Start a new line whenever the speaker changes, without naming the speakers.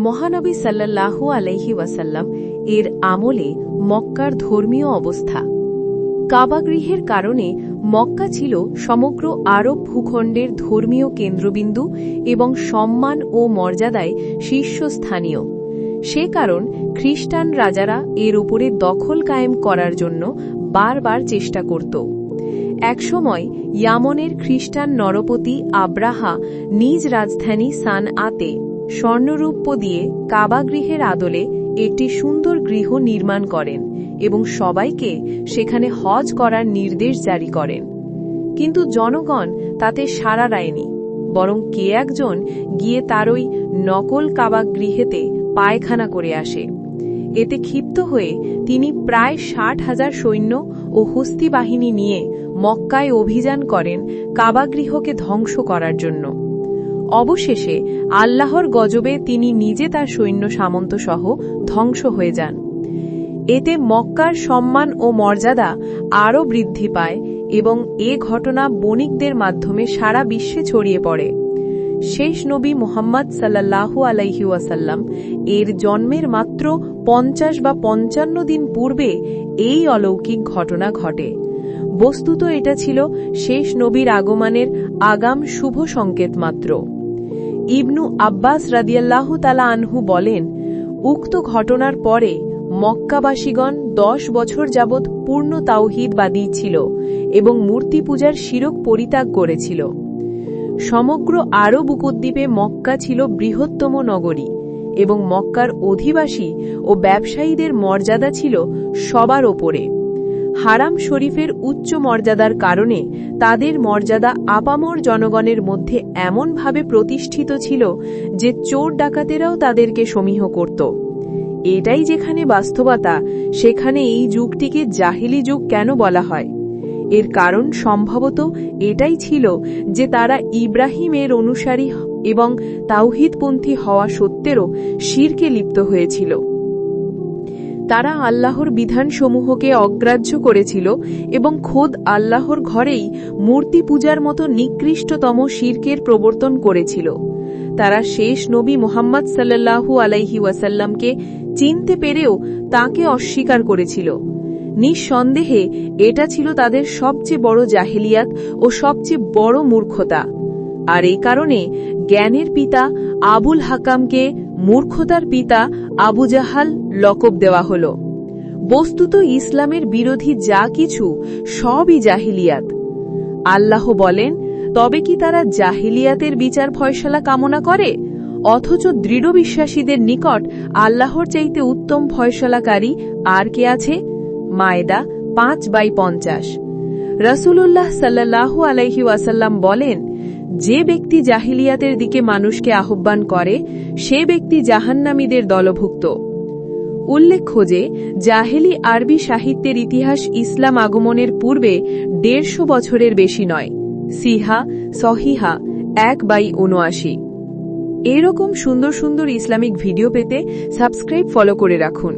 মহানবী সাল্লাল্লাহু আলাইহি ওয়াসাল্লাম এর আমলে মক্কার ধর্মীয় অবস্থা। কাবাগৃহের কারণে মক্কা ছিল সমগ্র আরব ভূখণ্ডের ধর্মীয় কেন্দ্রবিন্দু এবং সম্মান ও মর্যাদায় শীর্ষস্থানীয়। সে কারণ খ্রিস্টান রাজারা এর উপরে দখল কায়েম করার জন্য বারবার চেষ্টা করত। একসময় ইয়ামনের খ্রিস্টান নরপতি আব্রাহা নিজ রাজধানী সানআতে স্বর্ণরৌপ্য দিয়ে কাবাগৃহের আদলে একটি সুন্দর গৃহ নির্মাণ করেন এবং সবাইকে সেখানে হজ করার নির্দেশ জারি করেন। কিন্তু জনগণ তাতে সাড়া দেয়নি, বরং কে একজন গিয়ে তার ওই নকল কাবাগৃহেতে পায়খানা করে আসে। এতে ক্ষিপ্ত হয়ে তিনি প্রায় ৬০,০০০ সৈন্য ও হস্তি বাহিনী নিয়ে মক্কায় অভিযান করেন কাবাগৃহকে ধ্বংস করার জন্য। অবশেষে আল্লাহর গজবে তিনি নিজে তার সৈন্য সামন্ত সহ ধ্বংস হয়ে যান। এতে মক্কার সম্মান ও মর্যাদা আরও বৃদ্ধি পায় এবং এ ঘটনা বণিকদের মাধ্যমে সারা বিশ্বে ছড়িয়ে পড়ে। শেষ নবী মুহাম্মদ সাল্লাল্লাহু আলাইহি ওয়াসাল্লাম এর জন্মের মাত্র ৫০ বা ৫৫ দিন পূর্বে এই অলৌকিক ঘটনা ঘটে। বস্তুত এটা ছিল শেষ নবীর আগমনের আগাম শুভ সংকেত মাত্র। ইবনু আব্বাস রাদিয়াল্লাহু তাআলা আনহু বলেন, উক্ত ঘটনার পরে মক্কাবাসীগণ ১০ বছর যাবৎ পূর্ণ তাওহীদবাদী ছিল এবং মূর্তি পূজার শিরক পরিত্যাগ করেছিল। সমগ্র আরব উপদ্বীপে মক্কা ছিল বৃহত্তম নগরী এবং মক্কার অধিবাসী ও ব্যবসায়ীদের মর্যাদা ছিল সবার ওপরে। হারাম শরীফের উচ্চ মর্যাদার কারণে তাদের মর্যাদা আপামর জনগণের মধ্যে এমনভাবে প্রতিষ্ঠিত ছিল যে চোর ডাকাতেরাও তাদেরকে সমীহ করত। এটাই যেখানে বাস্তবতা, সেখানে এই যুগটিকে জাহিলি যুগ কেন বলা হয়? এর কারণ সম্ভবত এটাই ছিল যে তারা ইব্রাহিমের অনুসারী এবং তাওহীদপন্থী হওয়া সত্ত্বেও শিরকে লিপ্ত হয়েছিল। তারা আল্লাহর বিধানসমূহকে অগ্রাহ্য করেছিল এবং খোদ আল্লাহর ঘরেই মূর্তি পূজার মতো নিকৃষ্টতম শিরকের প্রবর্তন করেছিল। তারা শেষ নবী মুহাম্মদ সাল্লাল্লাহু আলাইহি ওয়াসাল্লামকে চিনতে পেরেও তাকে অস্বীকার করেছিল। নিঃসন্দেহে এটা ছিল তাদের সবচেয়ে বড় জাহেলিয়াত ও সবচেয়ে বড় মূর্খতা। আর এই কারণে জ্ঞানের পিতা আবুল হাকামকে মূর্খতার পিতা আবু জাহাল লকব দেওয়া হল। বস্তুত ইসলামের বিরোধী যা কিছু সবই জাহিলিয়াত। আল্লাহ বলেন, তবে কি তারা জাহিলিয়াতের বিচার ফয়সালা কামনা করে? অথচ দৃঢ় বিশ্বাসীদের নিকট আল্লাহর চাইতে উত্তম ফয়সালাকারী আর কে আছে? মায়েদা ৫/৫০। রাসূলুল্লাহ সাল্লাল্লাহু আলাইহি ওয়াসাল্লাম বলেন, যে ব্যক্তি জাহিলিয়াতের দিকে মানুষকে আহ্বান করে সে ব্যক্তি জাহান্নামীদের দলভুক্ত। উল্লেখ্য যে জাহেলি আরবি সাহিত্যের ইতিহাস ইসলাম আগমনের পূর্বে ১৫০ বছরের বেশি নয়। সিহা সহিহা ১/৭৯। এরকম সুন্দর সুন্দর ইসলামিক ভিডিও পেতে সাবস্ক্রাইব ফলো করে রাখুন।